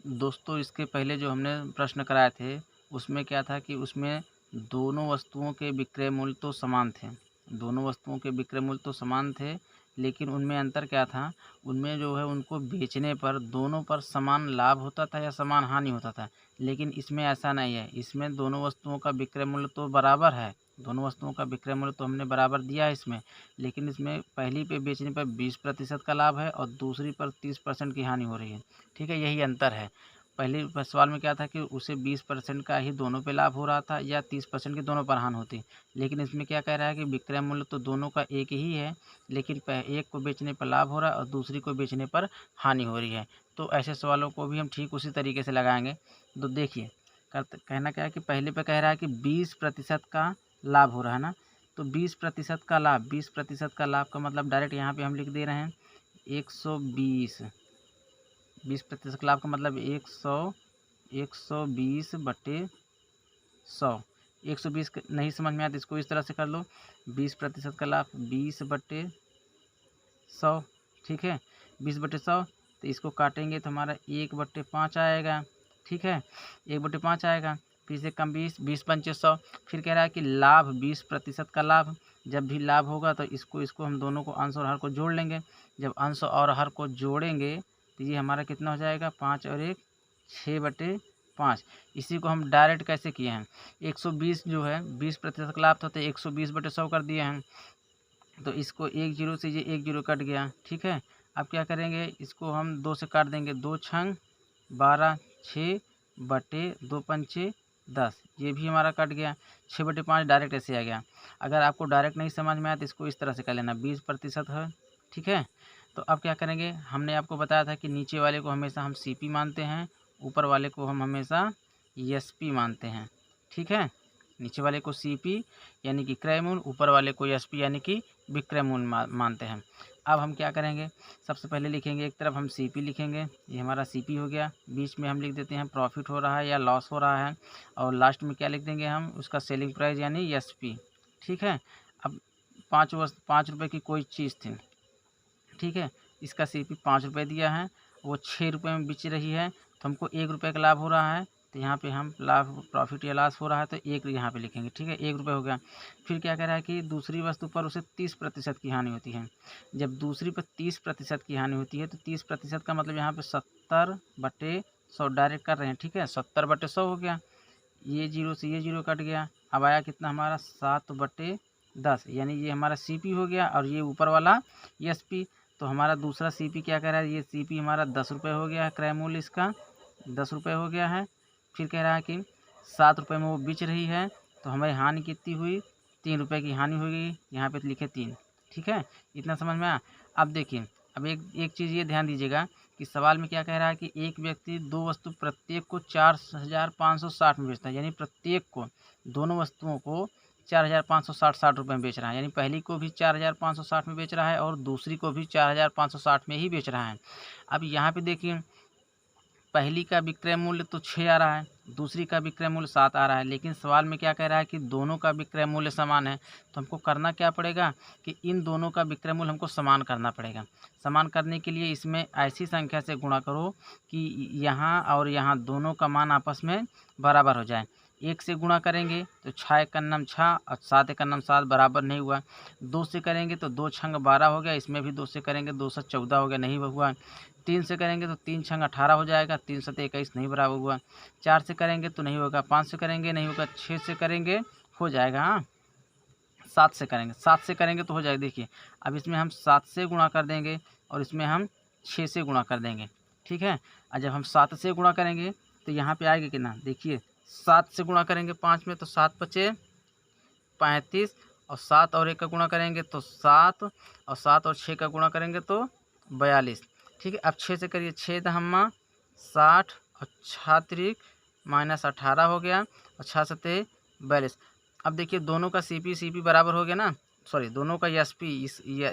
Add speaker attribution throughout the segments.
Speaker 1: दोस्तों इसके पहले जो हमने प्रश्न कराए थे, उसमें क्या था कि उसमें दोनों वस्तुओं के विक्रय मूल्य तो समान थे। दोनों वस्तुओं के विक्रय मूल्य तो समान थे, लेकिन उनमें अंतर क्या था, उनमें जो है उनको बेचने पर दोनों पर समान लाभ होता था या समान हानि होता था। लेकिन इसमें ऐसा नहीं है, इसमें दोनों वस्तुओं का विक्रय मूल्य तो बराबर है, दोनों वस्तुओं का विक्रय मूल्य तो हमने बराबर दिया है इसमें। लेकिन इसमें पहली पे बेचने पर 20% का लाभ है और दूसरी पर 30% की हानि हो रही है। ठीक है, यही अंतर है। पहले सवाल में क्या था कि उसे 20% का ही दोनों पे लाभ हो रहा था या 30% की दोनों पर हानि होती। लेकिन इसमें क्या कह रहा है कि विक्रय मूल्य तो दोनों का एक ही है, लेकिन एक को बेचने पर लाभ हो रहा है और दूसरी को बेचने पर हानि हो रही है। तो ऐसे सवालों को भी हम ठीक उसी तरीके से लगाएंगे। तो देखिए, कहना क्या है कि पहले पे कह रहा है कि 20% का लाभ हो रहा है ना, तो 20% का लाभ, 20% का लाभ का मतलब डायरेक्ट यहाँ पे हम लिख दे रहे हैं 120। 20% लाभ का मतलब 120/100। 120 नहीं समझ में आया तो इसको इस तरह से कर लो, 20% का लाभ 20/100। ठीक है, 20/100, तो इसको काटेंगे तो हमारा 1/5 आएगा। ठीक है, 1/5 आएगा। फिर से कम 20, 20×5 100। फिर कह रहा है कि लाभ 20% का लाभ, जब भी लाभ होगा तो इसको हम दोनों को अंश और हर को जोड़ लेंगे। जब अंश और हर को जोड़ेंगे तो ये हमारा कितना हो जाएगा, 5 और 1 6/5। इसी को हम डायरेक्ट कैसे किए हैं, 120 जो है 20% का लाभ था तो 120/100 कर दिए हैं। तो इसको एक जीरो से ये एक जीरो कट गया। ठीक है, अब क्या करेंगे, इसको हम 2 से काट देंगे, 2 छंग 12, 6/2 पंचे 10, ये भी हमारा कट गया। 6/5 डायरेक्ट ऐसे आ गया। अगर आपको डायरेक्ट नहीं समझ में आया तो इसको इस तरह से कर लेना, 20% है। ठीक है, तो अब क्या करेंगे, हमने आपको बताया था कि नीचे वाले को हमेशा हम सीपी मानते हैं, ऊपर वाले को हम हमेशा एसपी मानते हैं। ठीक है, नीचे वाले को सीपी यानी कि क्रय मूल्य, ऊपर वाले को एसपी यानी कि विक्रय मूल्य मानते हैं। अब हम क्या करेंगे, सबसे पहले लिखेंगे, एक तरफ हम सीपी लिखेंगे, ये हमारा सीपी हो गया। बीच में हम लिख देते हैं प्रॉफिट हो रहा है या लॉस हो रहा है, और लास्ट में क्या लिख देंगे हम, उसका सेलिंग प्राइस यानी एसपी। ठीक है, अब 5 रुपये की कोई चीज़ थी। ठीक है, इसका सीपी 5 रुपये दिया है, वो 6 रुपये में बिच रही है, तो हमको 1 रुपये का लाभ हो रहा है, तो यहाँ पे हम लाभ प्रॉफिट या लॉस हो रहा है तो एक यहाँ पे लिखेंगे। ठीक है, 1 रुपये हो गया। फिर क्या कह रहा है कि दूसरी वस्तु पर उसे 30% की हानि होती है। जब दूसरी पर 30% की हानि होती है तो 30% का मतलब यहाँ पे 70/100 डायरेक्ट कर रहे हैं। ठीक है, 70/100 हो गया, ये जीरो से ये जीरो कट गया। अब आया कितना हमारा, 7/10, यानी ये हमारा सीपी हो गया और ये ऊपर वाला एसपी। तो हमारा दूसरा सीपी क्या कह रहा है, ये सीपी हमारा 10 रुपये हो गया है, क्रय मूल्य इसका 10 रुपये हो गया है। फिर कह रहा है कि 7 रुपये में वो बिच रही है, तो हमारी हानि कितनी हुई, 3 रुपये की हानि हुई, यहाँ पे लिखे 3। ठीक है, इतना समझ में आया। अब देखिए, अब एक एक चीज़ ये ध्यान दीजिएगा कि सवाल में क्या कह रहा है कि एक व्यक्ति दो वस्तु प्रत्येक को 4,560 में बेचता है, यानी प्रत्येक को, दोनों वस्तुओं को 4,560 रुपये में बेच रहा है, यानी पहली को भी 4,560 में बेच रहा है और दूसरी को भी 4,560 में ही बेच रहा है। अब यहाँ पे देखिए, पहली का विक्रय मूल्य तो 6 आ रहा है, दूसरी का विक्रय मूल्य 7 आ रहा है, लेकिन सवाल में क्या कह रहा है कि दोनों का विक्रय मूल्य समान है। तो हमको करना क्या पड़ेगा कि इन दोनों का विक्रय मूल्य हमको समान करना पड़ेगा। समान करने के लिए इसमें ऐसी संख्या से गुणा करो कि यहाँ और यहाँ दोनों का मान आपस में बराबर हो जाए। 1 से गुणा करेंगे तो 6 एकम 6 और 7 एकम 7 बराबर नहीं हुआ। 2 से करेंगे तो 2 छंग 12 हो गया, इसमें भी 2 से करेंगे 2 से 14 हो गया, नहीं हुआ। 3 से करेंगे तो 3 छंग 18 हो जाएगा, 3 सते 21 नहीं बराबर हुआ। 4 से करेंगे तो नहीं होगा, 5 से करेंगे नहीं होगा, 6 से करेंगे हो जाएगा। हाँ, 7 से करेंगे, 7 से करेंगे तो हो जाएगा। देखिए, अब इसमें हम 7 से गुणा कर देंगे और इसमें हम 6 से गुणा कर देंगे। ठीक है, और जब हम 7 से गुणा करेंगे तो यहाँ पे आएगा कितना, देखिए 7 से गुणा करेंगे 5 में तो 7×5 = 35, और 7 और 1 का गुणा करेंगे तो 7, और 7 और 6 का गुणा करेंगे तो 42। ठीक है, अब 6 से करिए, 6 दहम्मा 60 और 6 त्रिक -18 हो गया, और 6 सते 42। अब देखिए दोनों का सीपी बराबर हो गया ना, सॉरी दोनों का एसपी,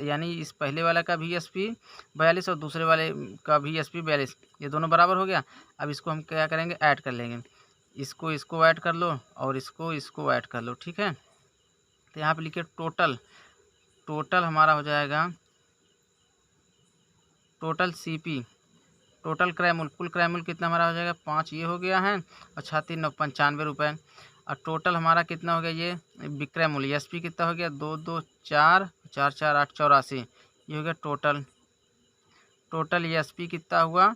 Speaker 1: यानी इस पहले वाला का भी एसपी 42 और दूसरे वाले का भी एसपी 42, ये दोनों बराबर हो गया। अब इसको हम क्या करेंगे, ऐड कर लेंगे, इसको ऐड कर लो और इसको ऐड कर लो। ठीक है, तो यहाँ पे लिखिए टोटल, टोटल हमारा हो जाएगा, टोटल सीपी, टोटल क्रय मूल्य, कुल क्रय मूल्य कितना हमारा हो जाएगा 5 ये हो गया है, और 6 3 9 95 रुपये। और टोटल हमारा कितना हो गया ये विक्रय मूल्य एसपी कितना हो गया 2 2 4 4 4 8 84, ये हो गया टोटल। टोटल ये एसपी कितना हुआ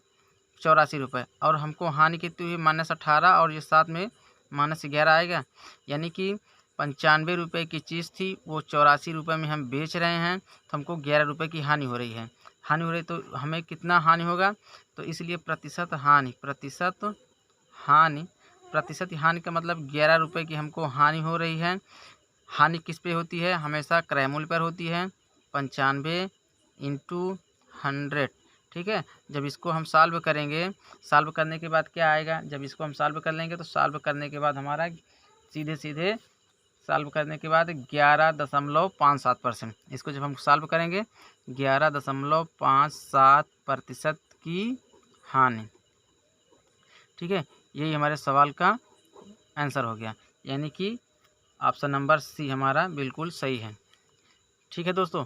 Speaker 1: 84 रुपये, और हमको हानि कितनी हुई -18, और ये साथ में -11 आएगा, यानी कि 95 रुपये की चीज़ थी वो 84 रुपये में हम बेच रहे हैं, तो हमको 11 रुपये की हानि हो रही है। हानि हो रही तो हमें कितना हानि होगा, तो इसलिए प्रतिशत हानि, प्रतिशत हानि का मतलब 11 रुपये की हमको हानि हो रही है। हानि किस पे होती है, हमेशा क्रय मूल्य पर होती है, 95 × 100, ठीक है। जब इसको हम सॉल्व करेंगे, सॉल्व करने के बाद क्या आएगा, जब इसको हम सॉल्व कर लेंगे तो सॉल्व करने के बाद हमारा सीधे सॉल्व करने के बाद 11.57%, इसको जब हम सॉल्व करेंगे 11.57% की हानि, ठीक है। यही हमारे सवाल का आंसर हो गया, यानी कि ऑप्शन नंबर सी हमारा बिल्कुल सही है। ठीक है दोस्तों,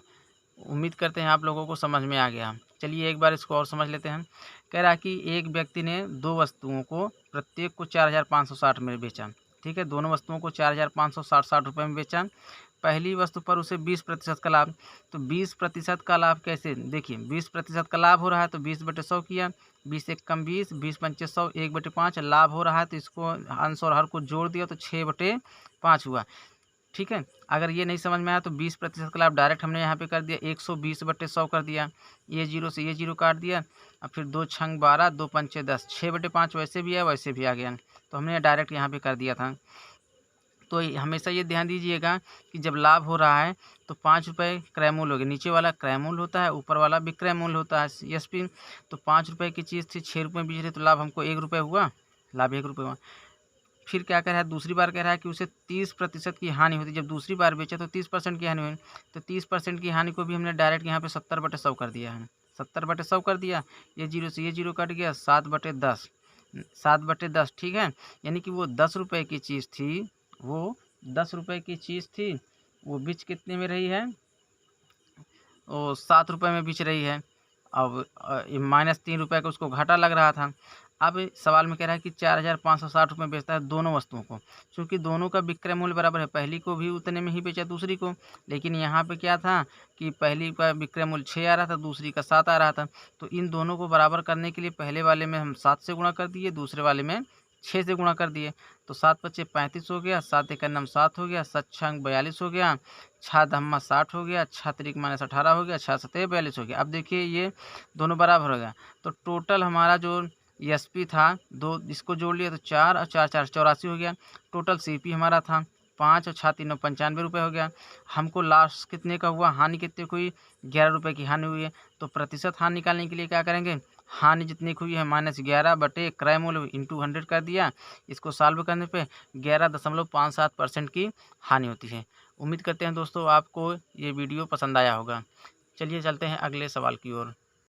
Speaker 1: उम्मीद करते हैं आप लोगों को समझ में आ गया। चलिए एक बार इसको और समझ लेते हैं। कह रहा कि एक व्यक्ति ने 2 वस्तुओं को प्रत्येक को 4560 में बेचा, ठीक है। दोनों वस्तुओं को 4560 रुपये में बेचा। पहली वस्तु पर उसे 20% का लाभ, तो 20% का लाभ कैसे, देखिए 20% का लाभ हो रहा है तो 20/100 किया, 20 एक कम 20, 20 पंचे 100, 1/5 लाभ हो रहा है तो इसको अंश और हर को जोड़ दिया तो 6/5 हुआ, ठीक है। अगर ये नहीं समझ में आया तो 20% का लाभ डायरेक्ट हमने यहाँ पे कर दिया, 120/100 कर दिया, ये जीरो से ये जीरो काट दिया, और फिर 2 छंग 12, 2 पंचे 10, 6/5 वैसे भी है वैसे भी आ गया, तो हमने डायरेक्ट यहाँ पे कर दिया था। तो हमेशा ये ध्यान दीजिएगा कि जब लाभ हो रहा है तो 5 रुपये क्रय मूल्य हो गया, नीचे वाला क्रय मूल्य होता है, ऊपर वाला विक्रय मूल्य होता है एसपी। तो 5 रुपये की चीज़ थी 6 रुपये में बेच रहे, तो लाभ हमको 1 रुपये हुआ, लाभ 1 रुपये हुआ। फिर क्या कह रहा है, दूसरी बार कह रहा है कि उसे 30% की हानि होती, जब दूसरी बार बेचा तो 30% की हानि हुई, तो 30% की हानि को भी हमने डायरेक्ट यहाँ पे 70/100 कर दिया है, 70/100 कर दिया, ये जीरो से ये जीरो कट गया, 7/10, 7/10, ठीक है। यानी कि वो 10 रुपये की चीज़ थी, वो 10 रुपये की चीज़ थी, वो बिच कितने में रही है, वो 7 रुपये में बिच रही है। अब -3 रुपये का उसको घाटा लग रहा था। अब सवाल में कह रहा है कि 4560 रुपये में बेचता है दोनों वस्तुओं को, क्योंकि दोनों का विक्रय मूल्य बराबर है, पहली को भी उतने में ही बेचा दूसरी को, लेकिन यहाँ पे क्या था कि पहली का विक्रय मूल्य 6 आ रहा था, दूसरी का 7 आ रहा था, तो इन दोनों को बराबर करने के लिए पहले वाले में हम 7 से गुणा कर दिए, दूसरे वाले में 6 से गुणा कर दिए, तो 7 पच्चे 35 हो गया, 7 एक नम 7 हो गया, 7 छंग 42 हो गया, 6 धम्मा 60 हो गया, 6 त्रिक -18 हो गया, 6 सतह 42 हो गया। अब देखिए ये दोनों बराबर हो गया, तो टोटल हमारा जो एसपी था 2, इसको जोड़ लिया तो 4 और 4 4 84 हो गया। टोटल सीपी हमारा था 5 और 6 3 9 95 रुपये हो गया। हमको लास्ट कितने का हुआ, हानि कितने की हुई, 11 रुपये की हानि हुई है। तो प्रतिशत हानि निकालने के लिए क्या करेंगे, हानि जितनी की हुई है -11 बटे क्रय मूल्य इंटू 100 कर दिया। इसको सॉल्व करने पे 11.57% की हानि होती है। उम्मीद करते हैं दोस्तों आपको ये वीडियो पसंद आया होगा। चलिए चलते हैं अगले सवाल की ओर।